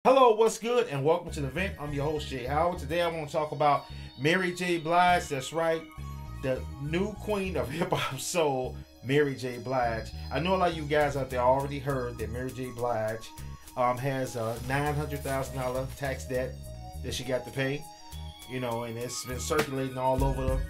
Hello, what's good, and welcome to the event. I'm your host, Jay Howard. Today, I want to talk about Mary J. Blige. That's right, the new queen of hip hop soul, Mary J. Blige. I know a lot of you guys out there already heard that Mary J. Blige has a $900,000 tax debt that she got to pay. And it's been circulating all over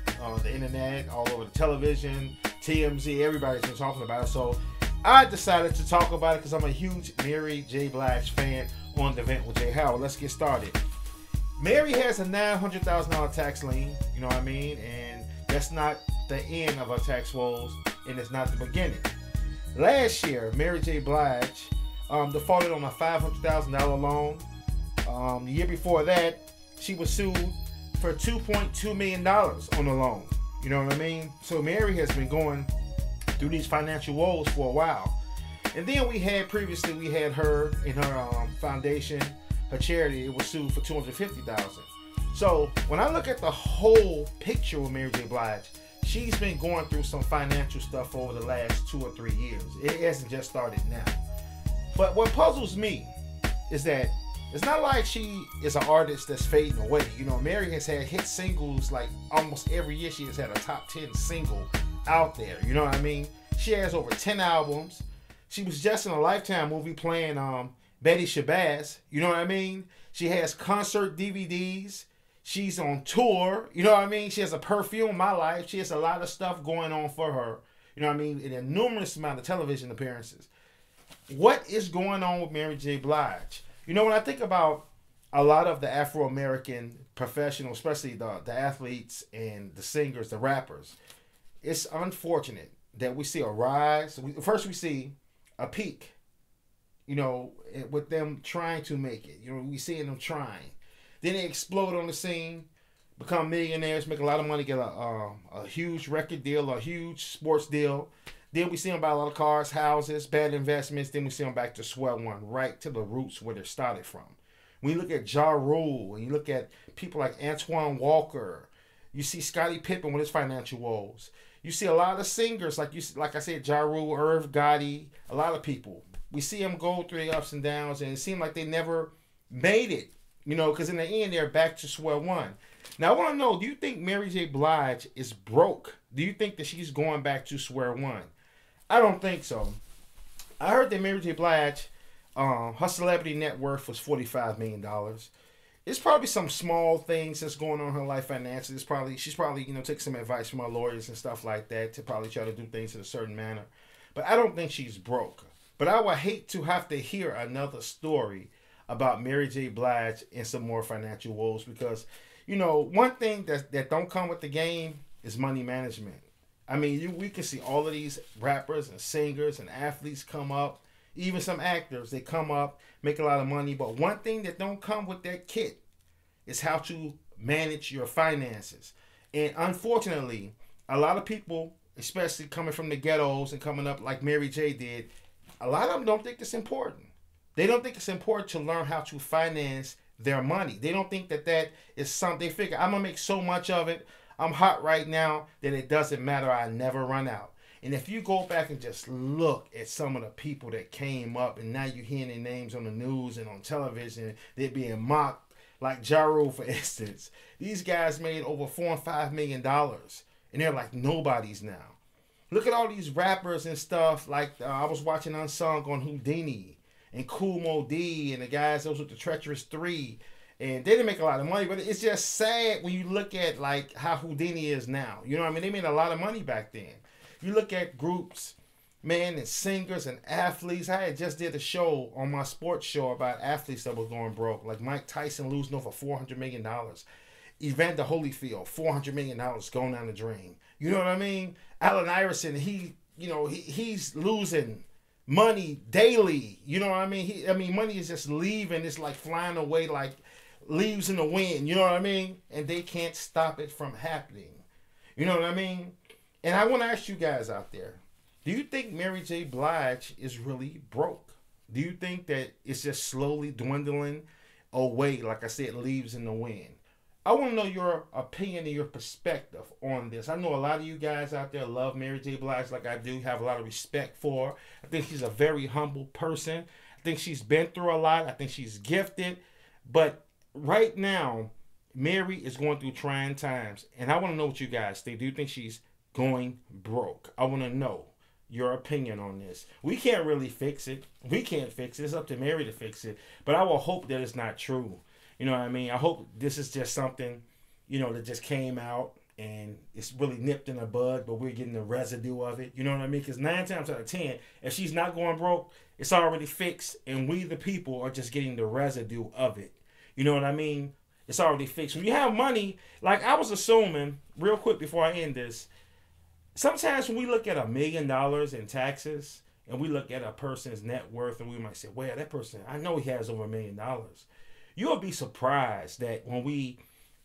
the internet, all over the television, TMZ. Everybody's been talking about it. So I decided to talk about it because I'm a huge Mary J. Blige fan on the event with Jay Howard. Let's get started. Mary has a $900,000 tax lien, you know what I mean? And that's not the end of her tax woes, and it's not the beginning. Last year, Mary J. Blige defaulted on a $500,000 loan. The year before that, she was sued for $2.2 million on the loan. You know what I mean? So Mary has been going through these financial woes for a while. And then we had her in her foundation, her charity. It was sued for $250,000. So when I look at the whole picture of Mary J. Blige, she's been going through some financial stuff over the last 2 or 3 years. It hasn't just started now. But what puzzles me is that it's not like she is an artist that's fading away. Mary has had hit singles like almost every year. She has had a top 10 single out there. You know what I mean? She has over 10 albums. She was just in a Lifetime movie playing Betty Shabazz. You know what I mean? She has concert DVDs. She's on tour. You know what I mean? She has a Perfume My Life. She has a lot of stuff going on for her. You know what I mean? And a numerous amount of television appearances. What is going on with Mary J. Blige? When I think about a lot of the Afro-American professionals, especially the athletes and the singers, the rappers, it's unfortunate that we see a rise. First, we see a peak, with them trying to make it. We seeing them trying. Then they explode on the scene, become millionaires, make a lot of money, get a huge record deal, a huge sports deal. Then we see them buy a lot of cars, houses, bad investments. Then we see them back to square one, right to the roots where they started from. When you look at Ja Rule, and you look at people like Antoine Walker, you see Scottie Pippen with his financial woes. You see a lot of singers, like I said, Ja Rule, Irv Gotti, a lot of people. We see them go through the ups and downs, and it seemed like they never made it, because in the end, they're back to square one. Now, I want to know, do you think Mary J. Blige is broke? Do you think that she's going back to square one? I don't think so. I heard that Mary J. Blige, her celebrity net worth was $45 million. It's probably some small things that's going on in her life financially. She's probably taking some advice from her lawyers and stuff like that to probably try to do things in a certain manner. But I don't think she's broke. But I would hate to have to hear another story about Mary J. Blige and some more financial woes because, one thing that don't come with the game is money management. I mean, we can see all of these rappers and singers and athletes come up, even some actors, they come up, make a lot of money. But one thing that don't come with that kit is how to manage your finances. And unfortunately, a lot of people, especially coming from the ghettos and coming up like Mary J did, a lot of them don't think it's important. They don't think it's important to learn how to finance their money. They don't think that is something. They figure, I'm going to make so much of it. I'm hot right now that it doesn't matter. I never run out. And if you go back and just look at some of the people that came up and now you're hearing their names on the news and on television, they're being mocked, like Ja Rule, for instance. These guys made over $4 and $5 million, and they're like nobodies now. Look at all these rappers and stuff. Like I was watching Unsung on Houdini and Kool Moe Dee and the guys those with the Treacherous 3. And they didn't make a lot of money, but it's just sad when you look at like how Houdini is now. You know what I mean? They made a lot of money back then. You look at groups, man, and singers and athletes. I had just did a show on my sports show about athletes that were going broke, like Mike Tyson losing over $400 million. Evander Holyfield, $400 million going down the drain. You know what I mean? Allen Iverson, he's losing money daily. You know what I mean? Money is just leaving. It's like flying away like leaves in the wind, you know what I mean? And they can't stop it from happening. You know what I mean? And I want to ask you guys out there, do you think Mary J. Blige is really broke? Do you think that it's just slowly dwindling away, like I said, leaves in the wind? I want to know your opinion and your perspective on this. I know a lot of you guys out there love Mary J. Blige like I do, have a lot of respect for her. I think she's a very humble person. I think she's been through a lot. I think she's gifted. But right now, Mary is going through trying times. And I want to know what you guys think. Do you think she's going broke? I want to know your opinion on this. We can't really fix it. We can't fix it. It's up to Mary to fix it. But I will hope that it's not true. You know what I mean? I hope this is just something, that just came out and it's really nipped in the bud, but we're getting the residue of it. You know what I mean? Because 9 times out of 10, if she's not going broke, it's already fixed, and we, the people, are just getting the residue of it. You know what I mean? It's already fixed. When you have money, like I was assuming, real quick before I end this, sometimes when we look at $1 million in taxes, and we look at a person's net worth, and we might say, well, that person, I know he has over $1 million. You'll be surprised that when we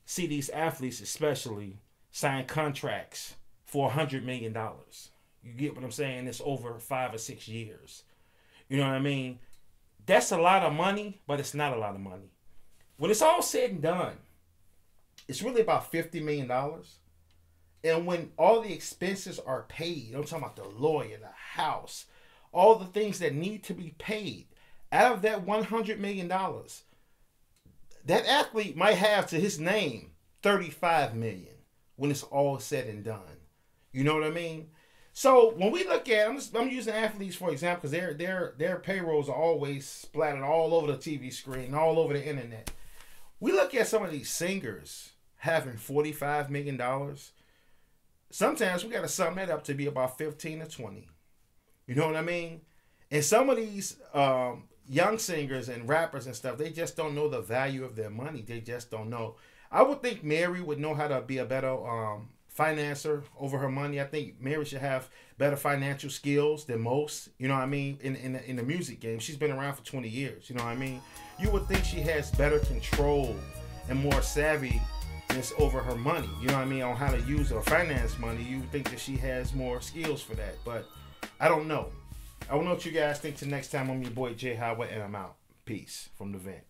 see these athletes especially sign contracts for $100 million. You get what I'm saying? It's over 5 or 6 years. You know what I mean? That's a lot of money, but it's not a lot of money. When it's all said and done, it's really about $50 million. And when all the expenses are paid, I'm talking about the lawyer, the house, all the things that need to be paid, out of that $100 million, that athlete might have to his name $35 million when it's all said and done. You know what I mean? So when we look at, I'm using athletes for example because their payrolls are always splattered all over the TV screen, all over the internet. We look at some of these singers having $45 million. Sometimes we got to sum that up to be about 15 to 20. You know what I mean? And some of these young singers and rappers and stuff, they just don't know the value of their money. They just don't know. I would think Mary would know how to be a better financer over her money. I think Mary should have better financial skills than most. You know what I mean? In the music game, she's been around for 20 years. You know what I mean? You would think she has better control and more savviness over her money. You know what I mean? On how to use or finance money. You would think that she has more skills for that. But I don't know. I want to know what you guys think. Till next time, I'm your boy Jay Howard, and I'm out. Peace from the vent.